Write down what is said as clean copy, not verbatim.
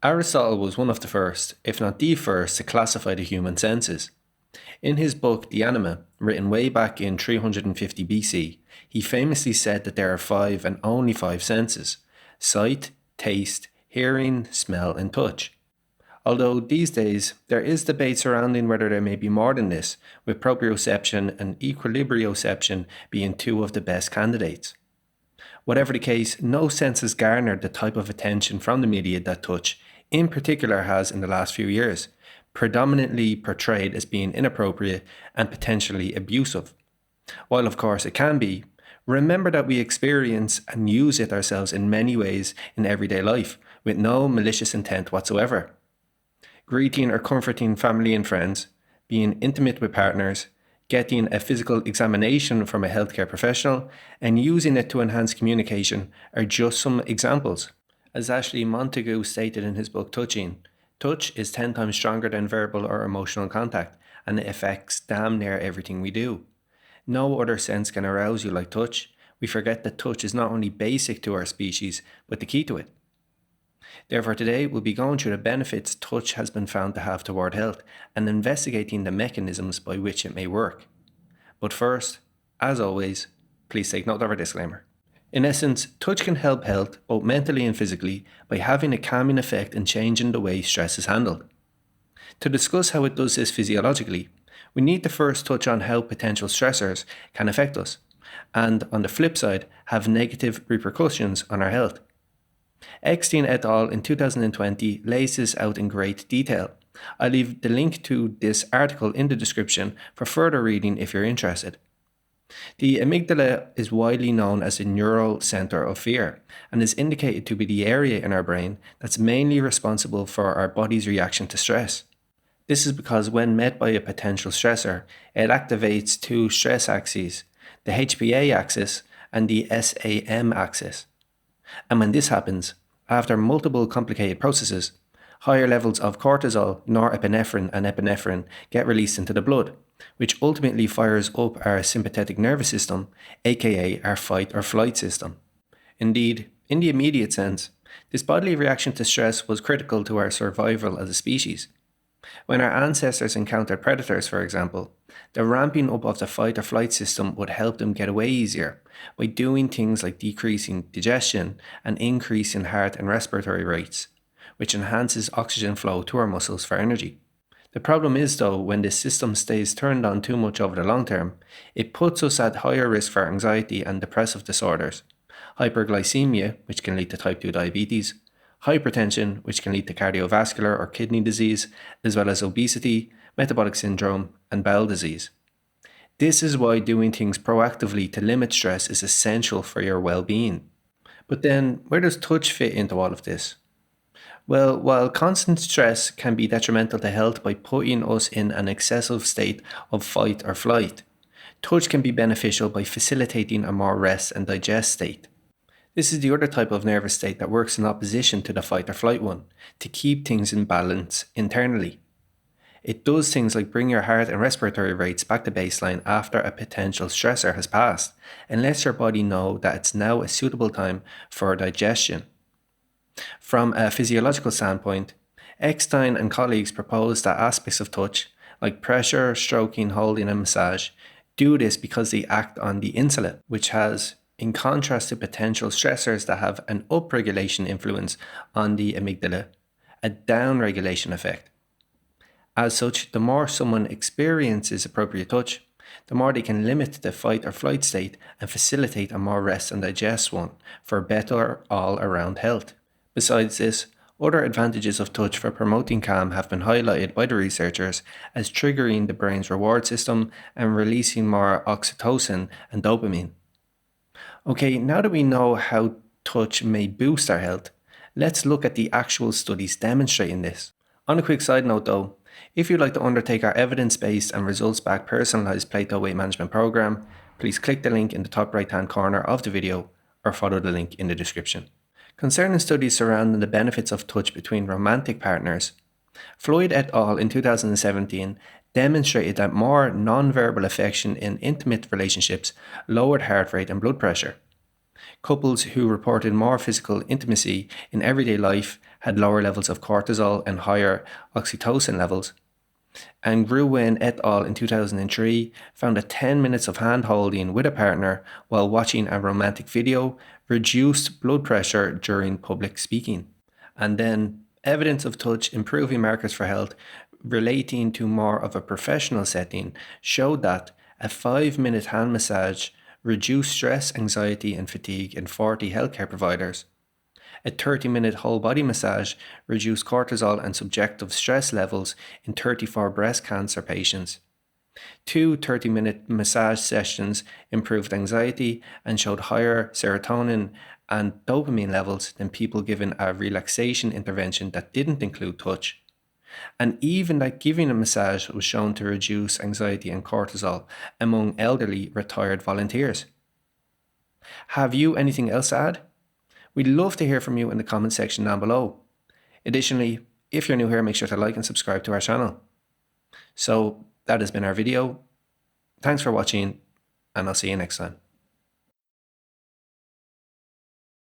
Aristotle was one of the first, if not the first, to classify the human senses. In his book De Anima, written way back in 350 BC, he famously said that there are five and only five senses: sight, taste, hearing, smell, and touch. Although these days there is debate surrounding whether there may be more than this, with proprioception and equilibrioception being two of the best candidates. Whatever the case, no sense has garnered the type of attention from the media that touch, in particular, has in the last few years, predominantly portrayed as being inappropriate and potentially abusive. While of course it can be, remember that we experience and use it ourselves in many ways in everyday life, with no malicious intent whatsoever. Greeting or comforting family and friends, being intimate with partners, getting a physical examination from a healthcare professional, and using it to enhance communication are just some examples. As Ashley Montagu stated in his book Touching, touch is 10 times stronger than verbal or emotional contact, and it affects damn near everything we do. No other sense can arouse you like touch. We forget that touch is not only basic to our species, but the key to it. Therefore, today we'll be going through the benefits touch has been found to have toward health and investigating the mechanisms by which it may work. But first, as always, please take note of our disclaimer. In essence, touch can help health, both mentally and physically, by having a calming effect and changing the way stress is handled. To discuss how it does this physiologically, we need to first touch on how potential stressors can affect us, and on the flip side, have negative repercussions on our health. Eckstein et al. In 2020 lays this out in great detail. I'll leave the link to this article in the description for further reading if you're interested. The amygdala is widely known as the neural center of fear and is indicated to be the area in our brain that's mainly responsible for our body's reaction to stress. This is because when met by a potential stressor, it activates two stress axes, the HPA axis and the SAM axis. And when this happens, after multiple complicated processes, higher levels of cortisol, norepinephrine, and epinephrine get released into the blood, which ultimately fires up our sympathetic nervous system, aka our fight or flight system. Indeed, in the immediate sense, this bodily reaction to stress was critical to our survival as a species. When our ancestors encountered predators, for example, the ramping up of the fight or flight system would help them get away easier by doing things like decreasing digestion and increasing heart and respiratory rates, which enhances oxygen flow to our muscles for energy. The problem is, though, when this system stays turned on too much over the long term, it puts us at higher risk for anxiety and depressive disorders, hyperglycemia, which can lead to type 2 diabetes, hypertension, which can lead to cardiovascular or kidney disease, as well as obesity, metabolic syndrome, and bowel disease. This is why doing things proactively to limit stress is essential for your well-being. But then, where does touch fit into all of this? Well, while constant stress can be detrimental to health by putting us in an excessive state of fight or flight, touch can be beneficial by facilitating a more rest and digest state. This is the other type of nervous state that works in opposition to the fight or flight one, to keep things in balance internally. It does things like bring your heart and respiratory rates back to baseline after a potential stressor has passed, and lets your body know that it's now a suitable time for digestion. From a physiological standpoint, Eckstein and colleagues propose that aspects of touch, like pressure, stroking, holding, and massage, do this because they act on the insula, which has, in contrast to potential stressors that have an upregulation influence on the amygdala, a downregulation effect. As such, the more someone experiences appropriate touch, the more they can limit the fight or flight state and facilitate a more rest and digest one for better all-around health. Besides this, other advantages of touch for promoting calm have been highlighted by the researchers as triggering the brain's reward system and releasing more oxytocin and dopamine. Okay, now that we know how touch may boost our health, let's look at the actual studies demonstrating this. On a quick side note though, if you'd like to undertake our evidence-based and results-backed personalized Plato weight management program, please click the link in the top right-hand corner of the video or follow the link in the description. Concerning studies surrounding the benefits of touch between romantic partners, Floyd et al. In 2017 demonstrated that more non-verbal affection in intimate relationships lowered heart rate and blood pressure. Couples who reported more physical intimacy in everyday life had lower levels of cortisol and higher oxytocin levels. And Gruen et al. In 2003 found that 10 minutes of hand holding with a partner while watching a romantic video reduced blood pressure during public speaking. And then evidence of touch improving markers for health relating to more of a professional setting showed that a 5-minute hand massage reduced stress, anxiety, and fatigue in 40 healthcare providers. A 30-minute whole body massage reduced cortisol and subjective stress levels in 34 breast cancer patients. 2 30-minute massage sessions improved anxiety and showed higher serotonin and dopamine levels than people given a relaxation intervention that didn't include touch. And even that giving a massage was shown to reduce anxiety and cortisol among elderly retired volunteers. Have you anything else to add? We'd love to hear from you in the comment section down below. Additionally, if you're new here, make sure to like and subscribe to our channel. So that has been our video. Thanks for watching, and I'll see you next time.